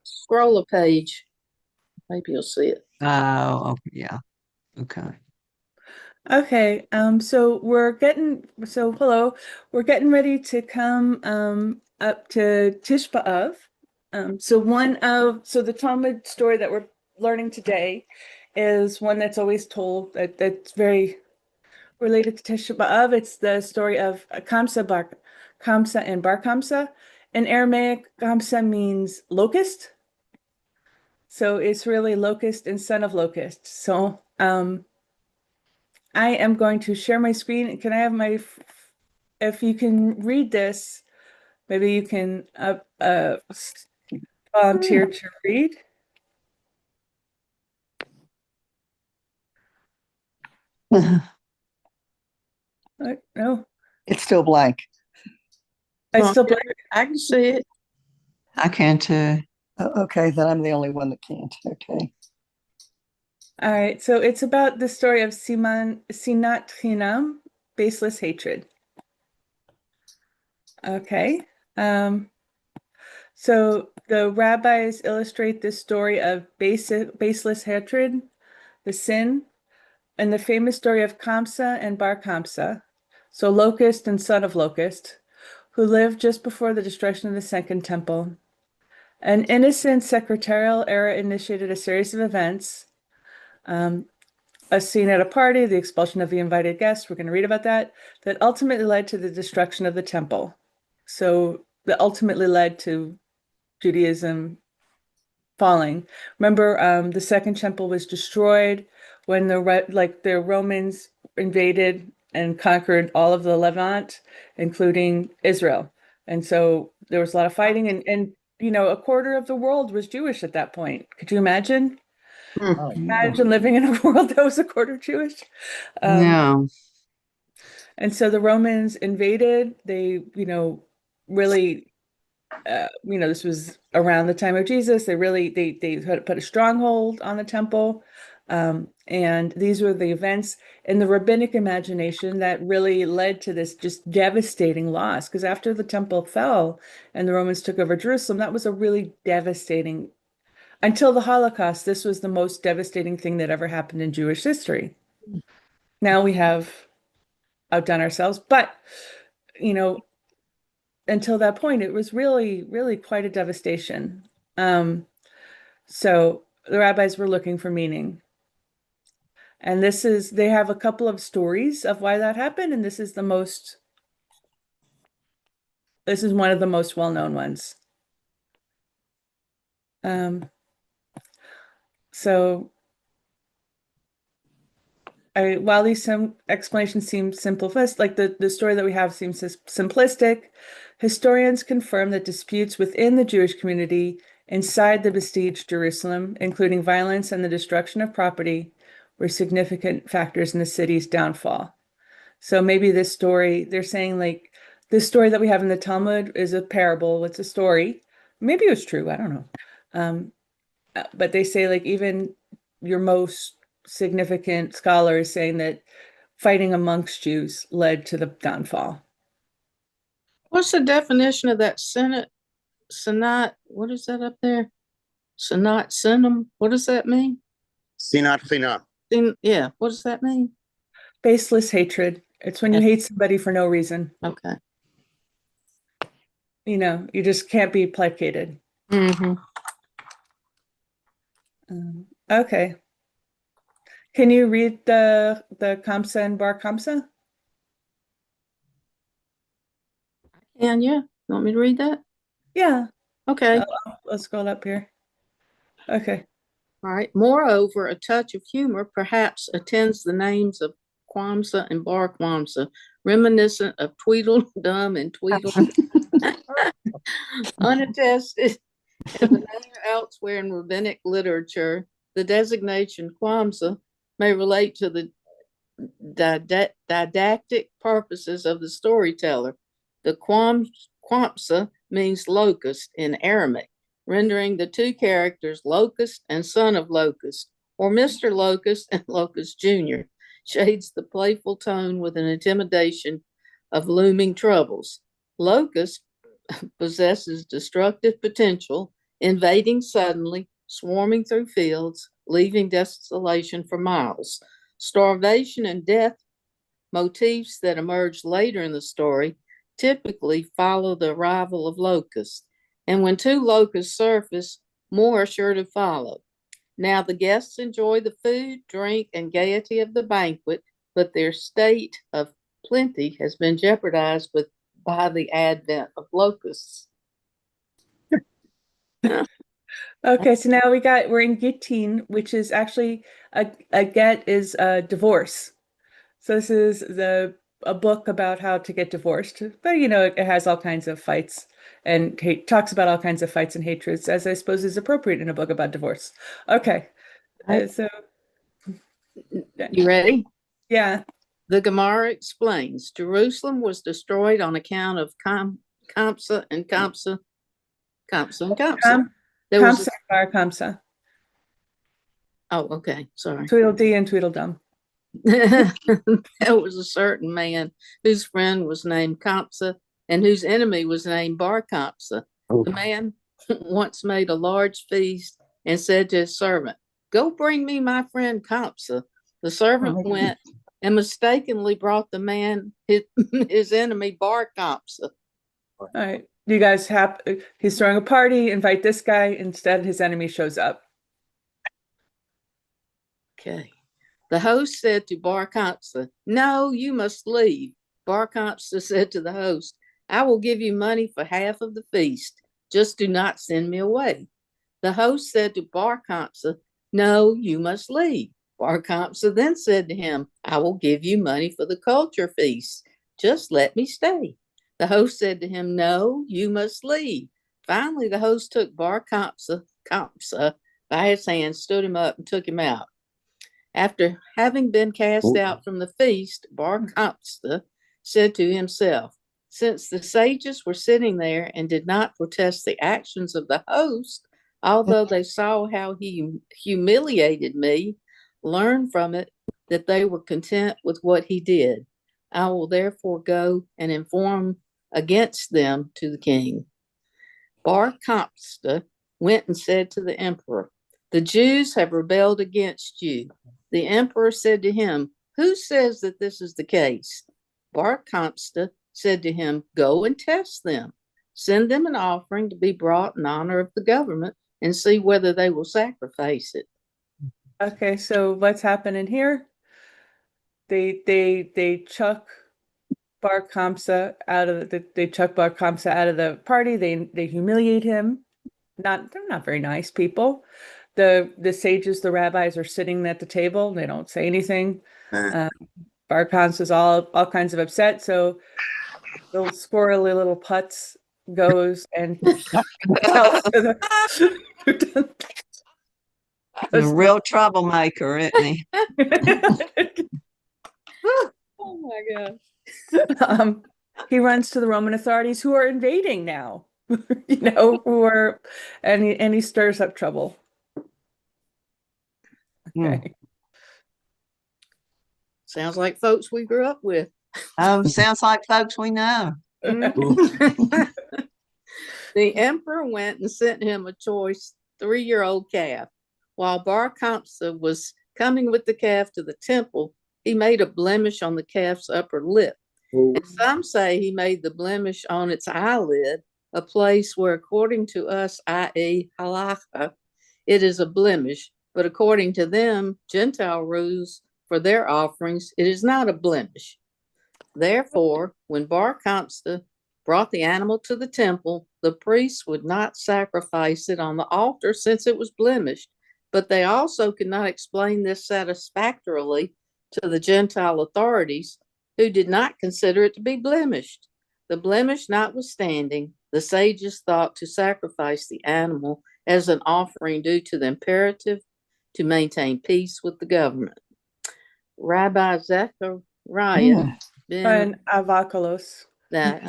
Scroll a page. Maybe you'll see it. Oh, yeah. Okay. Okay, hello. We're getting ready to come up to Tish B'Av. So the Talmud story that we're learning today is one that's always told that's very related to Tish B'Av. It's the story of Kamsa and Bar Kamsa. In Aramaic, Kamsa means locust. So it's really locust and son of locust. I am going to share my screen. Can I have if you can read this, maybe you can volunteer to read. No, It's still blank. I still blank. I can see it. I can too. Okay, then I'm the only one that can't. Okay. All right, so it's about the story of Sinat Chinam, baseless hatred. Okay. So the rabbis illustrate this story of baseless hatred, the sin, and the famous story of Kamsa and Bar Kamsa, so locust and son of locust, who lived just before the destruction of the Second Temple. An innocent secretarial error initiated a series of events. A scene at a party, the expulsion of the invited guests, we're going to read about that ultimately led to the destruction of the temple. So that ultimately led to Judaism falling. Remember, the Second Temple was destroyed when the Romans invaded and conquered all of the Levant, including Israel. And so there was a lot of fighting, and a quarter of the world was Jewish at that point. Could you imagine? Oh, Imagine living in a world that was a quarter Jewish. No. And so the Romans invaded. They, really, this was around the time of Jesus. They had put a stronghold on the temple. And these were the events in the rabbinic imagination that really led to this just devastating loss. Because after the temple fell and the Romans took over Jerusalem, that was a really devastating, until the Holocaust, this was the most devastating thing that ever happened in Jewish history. Now we have outdone ourselves, but you know, until that point, it was really, really quite a devastation. So the rabbis were looking for meaning. And they have a couple of stories of why that happened, and this is one of the most well-known ones. So while these explanations seem simplified, like the story that we have seems simplistic, historians confirm that disputes within the Jewish community inside the besieged Jerusalem, including violence and the destruction of property, were significant factors in the city's downfall. So maybe this story, they're saying like this story that we have in the Talmud is a parable, it's a story. Maybe it was true, I don't know. But they say like even your most significant scholar is saying that fighting amongst Jews led to the downfall. What's the definition of that Senate? What is that up there? Senat, Senum. What does that mean? Sinat Chinam. Yeah. What does that mean? Baseless hatred. It's when you hate somebody for no reason. Okay. You just can't be placated. Mm-hmm. Okay. Can you read the Kamsa and Bar Kamsa? And yeah, you want me to read that? Yeah. Okay. Let's scroll up here. Okay. All right. Moreover, a touch of humor perhaps attends the names of Quamsa and Bar Quamsa, reminiscent of Tweedledum and Tweedle. Unattested and the name elsewhere in rabbinic literature, the designation Quamsa may relate to the didactic purposes of the storyteller. The Quamsa means locust in Aramaic, rendering the two characters Locust and Son of Locust, or Mr. Locust and Locust Jr., shades the playful tone with an intimidation of looming troubles. Locust possesses destructive potential invading suddenly, swarming through fields, leaving desolation for miles. Starvation and death, motifs that emerge later in the story, typically follow the arrival of locusts. And when two locusts surface, more are sure to follow. Now the guests enjoy the food, drink, and gaiety of the banquet, but their state of plenty has been jeopardized by the advent of locusts. Okay, so now we're in Gittin, which is actually a get is a divorce. So this is a book about how to get divorced, but it has all kinds of fights and talks about all kinds of fights and hatreds, as I suppose is appropriate in a book about divorce. Okay, so you ready? Yeah. The Gemara explains Jerusalem was destroyed on account of Kamsa and Kamsa. There was Kamsa, Kamsa. Oh, okay. Sorry. Tweedledee and Tweedledum. There was a certain man whose friend was named Kamsa and whose enemy was named Bar Kamsa. The man once made a large feast and said to his servant, "Go bring me my friend Kamsa." The servant went and mistakenly brought the man his enemy Bar Kamsa. All right. You guys he's throwing a party, invite this guy, instead his enemy shows up. Okay. The host said to Bar Kamsa, "No, you must leave." Bar Kamsa said to the host, "I will give you money for half of the feast. Just do not send me away." The host said to Bar Kamsa, "No, you must leave." Bar Kamsa then said to him, "I will give you money for the culture feast. Just let me stay." The host said to him, "No, you must leave." Finally, the host took Bar Kamsa by his hand, stood him up, and took him out. After having been cast out from the feast, Bar Kamsa said to himself, "Since the sages were sitting there and did not protest the actions of the host, although they saw how he humiliated me, learn from it that they were content with what he did. I will therefore go and inform against them to the king." Bar Kamsa went and said to the emperor, "The Jews have rebelled against you." The emperor said to him, "Who says that this is the case?" Bar Kamsa said to him, "Go and test them. Send them an offering to be brought in honor of the government and see whether they will sacrifice it." Okay, so what's happening here? They chuck Bar Kamsa out of the party. They humiliate him. They're not very nice people. The sages, the rabbis, are sitting at the table. They don't say anything. Bar Kamsa's all kinds of upset. So little squirrely little putz goes and tells the A real troublemaker, isn't he? Oh my gosh. He runs to the Roman authorities who are invading now, and he stirs up trouble. Okay. Sounds like folks we grew up with. Oh, sounds like folks we know. The emperor went and sent him a choice 3-year-old calf. While Bar Kamsa was coming with the calf to the temple, he made a blemish on the calf's upper lip. And some say he made the blemish on its eyelid, a place where, according to us, i.e. halacha, it is a blemish, but according to them, Gentile rules for their offerings, it is not a blemish. Therefore, when Bar Kamsa brought the animal to the temple, the priests would not sacrifice it on the altar since it was blemished, but they also could not explain this satisfactorily to the Gentile authorities, who did not consider it to be blemished. The blemish notwithstanding, the sages thought to sacrifice the animal as an offering due to the imperative to maintain peace with the government. Rabbi Zechariah And Avakalos said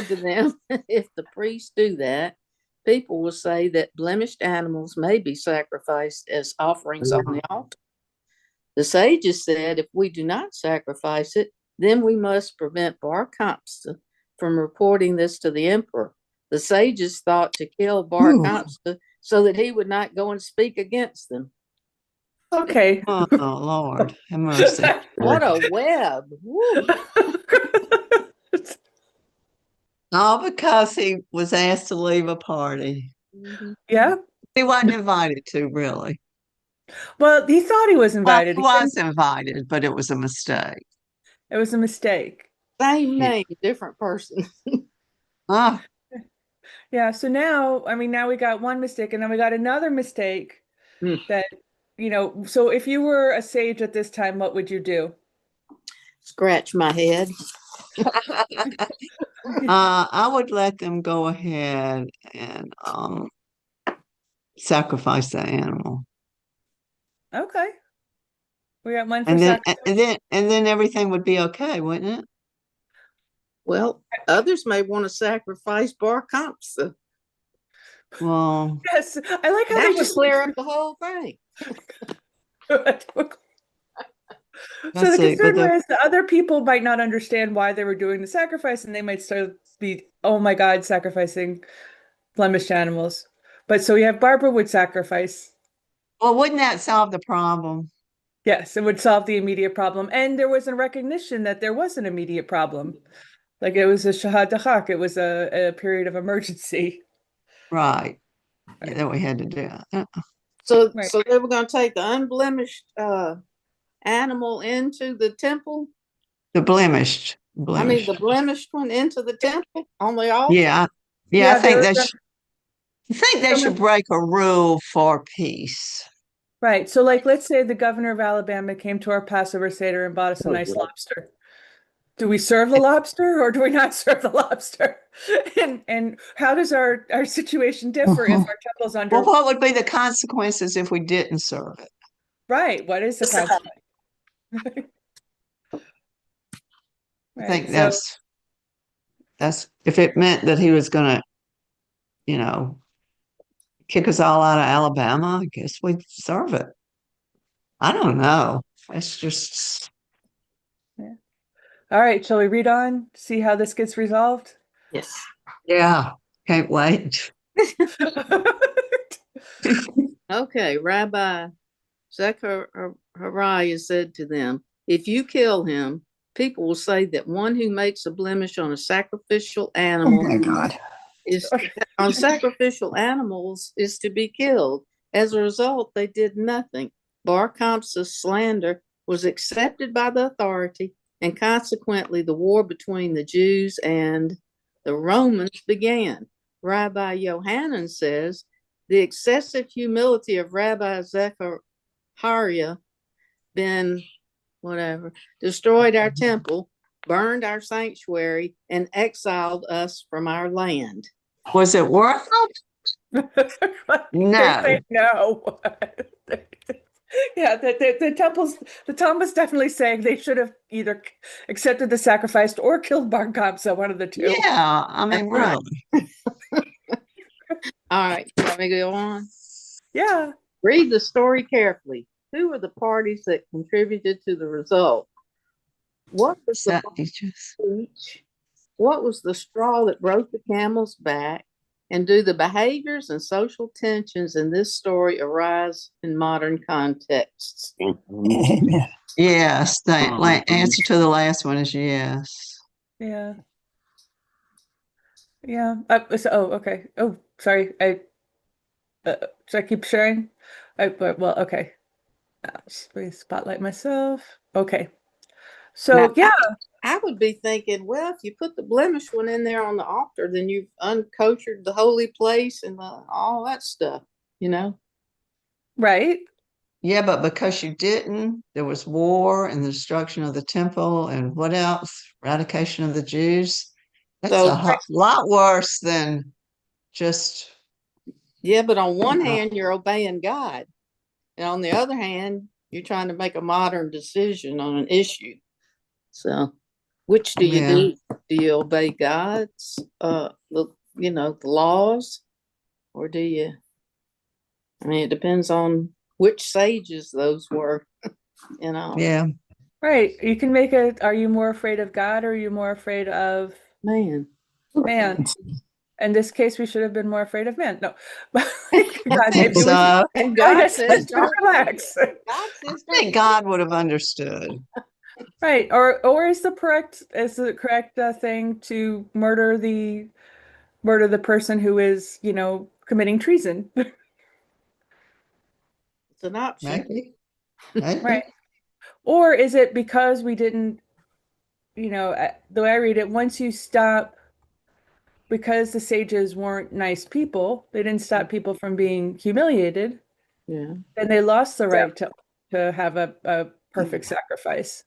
to them, "If the priests do that, people will say that blemished animals may be sacrificed as offerings on the altar." The sages said, "If we do not sacrifice it, then we must prevent Bar Kamsa from reporting this to the emperor." The sages thought to kill Bar Kamsa so that he would not go and speak against them. Okay. Oh, Lord, have mercy. What a web. Woo. All because he was asked to leave a party. Mhm. Yeah. He wasn't invited to, really. Well, he thought he was Well, invited. he was invited, but it was a mistake. It was a mistake. Same Yeah. name, different person. Oh, Yeah. So now, I mean, now we got one mistake and then we got another mistake Hmm. that, so if you were a sage at this time, what would you do? Scratch my head. I would let them go ahead and sacrifice the animal. Okay. We got one for And then sacrifice. and then everything would be okay, wouldn't it? Well, others may want to sacrifice Bar Kamsa. Well, Yes. I like how That they would just clear up the whole thing. So the see, but concern was the other people might not understand why they were doing the sacrifice, and they might start be, oh my God, sacrificing blemished animals. But so we have Barbara would sacrifice. well, wouldn't that solve the problem? Yes, it would solve the immediate problem. And there was a recognition that there was an immediate problem. Like it was a shahad dachak, it was a period of emergency. Right. Yeah, that we had to do. So, Right. so they were going to take the unblemished animal into the temple. The blemished. I mean, the blemished one into the temple on the altar. Yeah. Yeah, I think they were I think they should break a rule for peace. right. So, like, let's say the governor of Alabama came to our Passover Seder and bought us a nice lobster. Do we serve the lobster or do we not serve the lobster? And how does our situation differ if our temple's under? Well, what would be the consequences if we didn't serve it? Right. What is the consequence? I think Right. So, that's if it meant that he was going to, kick us all out of Alabama, I guess we'd serve it. I don't know. It's just, yeah. All right. Shall we read on? See how this gets resolved? Yes. yeah, can't wait. Okay. Rabbi Zechariah said to them, if you kill him, people will say that one who makes a blemish on a sacrificial Oh animal my God. on sacrificial animals is to be killed. As a result, they did nothing. Bar Kamsa's slander was accepted by the authority, and consequently, the war between the Jews and the Romans began. Rabbi Yohanan says the excessive humility of Rabbi Zechariah ben whatever destroyed our temple, burned our sanctuary, and exiled us from our land. Was it worth it? They say No. no. Yeah, the Talmud's definitely saying they should have either accepted the sacrifice or killed Bar Kamsa, one of the two. Yeah, I mean, Right. really. All right, let me go on. Yeah. Read the story carefully. Who were the parties that contributed to the result? What was the speech? What was the straw that broke the camel's back? And do the behaviors and social tensions in this story arise in modern contexts? Amen. Yes, the answer to the last one is yes. Yeah. Yeah. Okay. Oh, sorry. Should I keep sharing? Well, okay. Just let me spotlight myself. Okay. So, Now, yeah. I would be thinking, well, if you put the blemished one in there on the altar, then you've unkoshered the holy place and all that stuff, Right. Yeah, but because you didn't, there was war and the destruction of the temple and what else? Eradication of the Jews. That's So, a lot worse than just. yeah, but on one hand, you're obeying God. And on the other hand, you're trying to make a modern decision on an issue. So, which do you Yeah. do? Do you obey God's, the laws, or do you? I mean, it depends on which sages those were. Yeah. Right. You can are you more afraid of God or are you more afraid of Man. man? In this case, we should have been more afraid of men. No, but I God, think maybe we should. so. And Oh, God yes, says, don't relax. God says, I think don't. God would have understood. Right. Or is the correct thing to murder the person who is, committing treason. It's an option. Maybe. Maybe. Right. Or is it because we didn't, the way I read it, once you stop, because the sages weren't nice people, they didn't stop people from being humiliated, Yeah. then they lost the right to have a perfect sacrifice.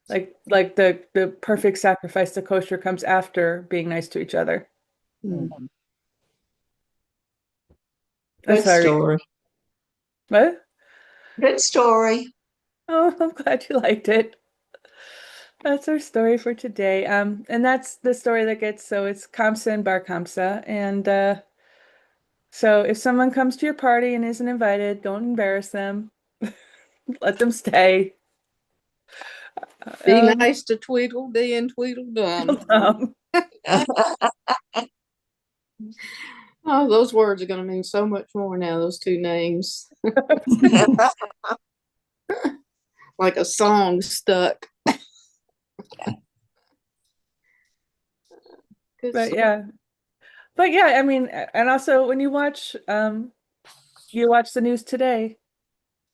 Like the perfect sacrifice to kosher comes after being nice to each other. Mm. That's Good how I read it. story. What? Good story. Oh, I'm glad you liked it. That's our story for today. And that's the story that gets, so it's Kamsa and Bar Kamsa. And so if someone comes to your party and isn't invited, don't embarrass them. Let them stay. Be nice to Tweedledee and Tweedledum. Oh, those words are going to mean so much more now, those two names. Like a song stuck. But yeah. But yeah, I mean, and also when you watch the news today,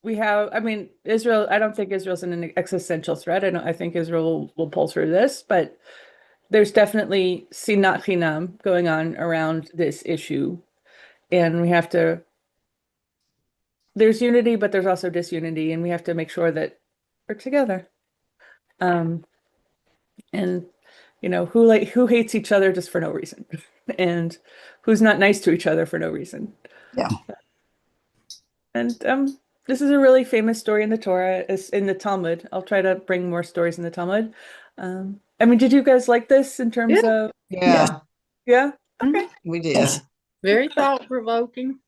I mean, Israel, I don't think Israel's in an existential threat. I think Israel will pull through this, but there's definitely sinat chinam going on around this issue. And there's unity, but there's also disunity, and we have to make sure that we're together. And who hates each other just for no reason, and who's not nice to each other for no reason. Yeah. And this is a really famous story in the Torah, is in the Talmud. I'll try to bring more stories in the Talmud. I mean, did you guys like this in terms of? Yeah, Yeah. Okay. we did. Yes. Very thought provoking.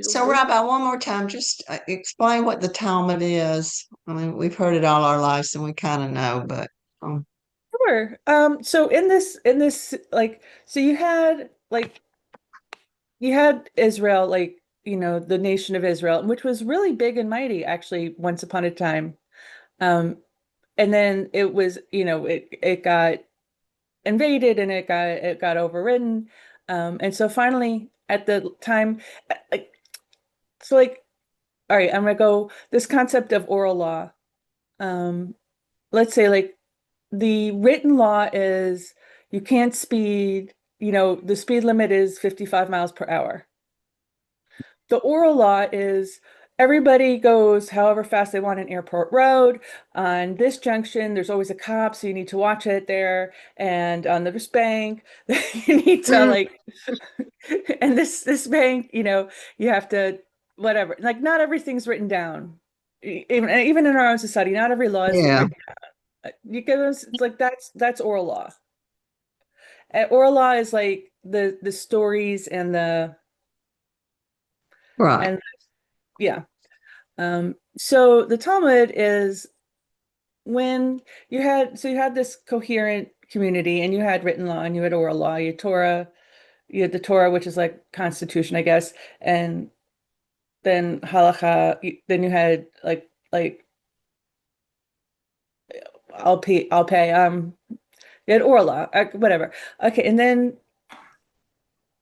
So, Rabbi, one more time, just explain what the Talmud is. I mean, we've heard it all our lives and we kind of know, but Sure. So in this, so you had Israel, the nation of Israel, which was really big and mighty actually once upon a time. And then it was, it got invaded and it got overridden. And so finally at the time, like, so like, all right, I'm gonna go this concept of oral law. Let's say like the written law is you can't speed, the speed limit is 55 miles per hour. The oral law is everybody goes however fast they want on Airport Road. On this junction, there's always a cop, so you need to watch it there. And on this bank, you need to and this bank, you have to whatever. Like not everything's written down. Even in our own society, not every law is yeah, written down. It's like that's oral law. Oral law is like the stories and right. yeah. So the Talmud is when you had this coherent community and you had written law and you had oral law, you had the Torah, which is like constitution, I guess, and then halacha, then you had like I'll pay, you had oral law, whatever. Okay, and then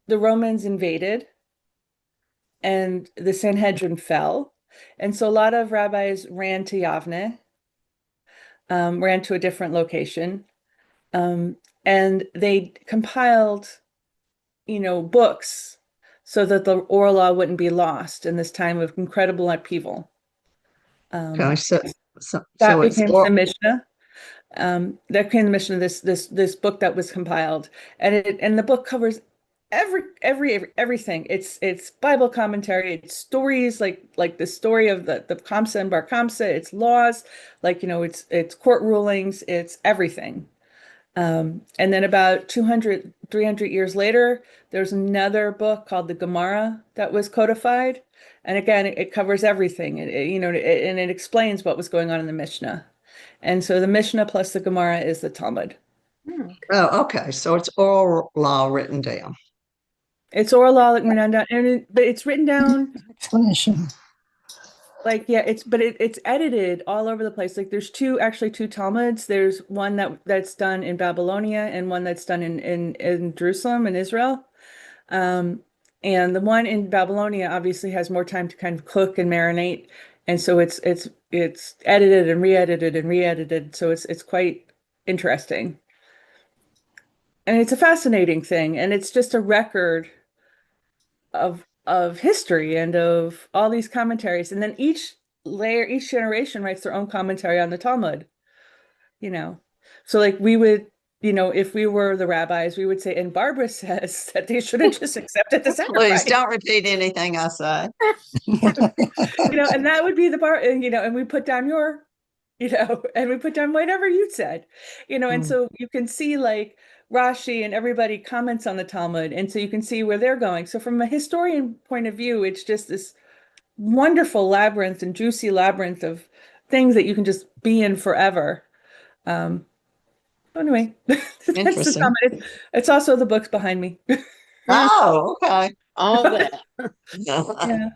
the Romans invaded and the Sanhedrin fell. And so a lot of rabbis ran to Yavne, ran to a different location, and they compiled, books so that the oral law wouldn't be lost in this time of incredible upheaval. Okay, so That it's became the Mishnah. That became the Mishnah, this book that was compiled, and the book covers everything. It's Bible commentary, it's stories like the story of the Kamsa and Bar Kamsa, it's laws, it's court rulings, it's everything. And then about 200, 300 years later, there's another book called the Gemara that was codified. And again, it covers everything. And it explains what was going on in the Mishnah. And so the Mishnah plus the Gemara is the Talmud. Hmm. Oh, okay. So it's oral law written down. It's oral law written down, but it's written down Explanation. like, yeah, it's edited all over the place. Like there's actually two Talmuds. There's one that's done in Babylonia and one that's done in Jerusalem in Israel. And the one in Babylonia obviously has more time to kind of cook and marinate. And so it's edited and re-edited and re-edited. So it's quite interesting. And it's a fascinating thing. And it's just a record of history and of all these commentaries. And then each generation writes their own commentary on the Talmud, you know. So like we would, if we were the rabbis, we would say, and Barbara says that they should have just accepted the Please sacrifice. don't repeat anything I say. And that would be the bar, and we put down and we put down whatever you said, and so you can see like Rashi and everybody comments on the Talmud, and so you can see where they're going. So from a historian point of view, it's just this wonderful labyrinth and juicy labyrinth of things that you can just be in forever. Anyway, that's the Interesting. Talmud. It's also the books behind me. Oh, okay. All that. Yeah.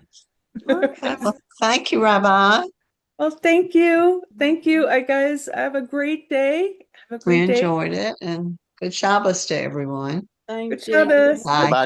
Okay. Well, thank you, Rabbi. Well, thank you. Thank you. Guys, have a great day. Have a We great day. enjoyed it, and good Shabbos to everyone. Thank Good you. Shabbos. Bye. Goodbye.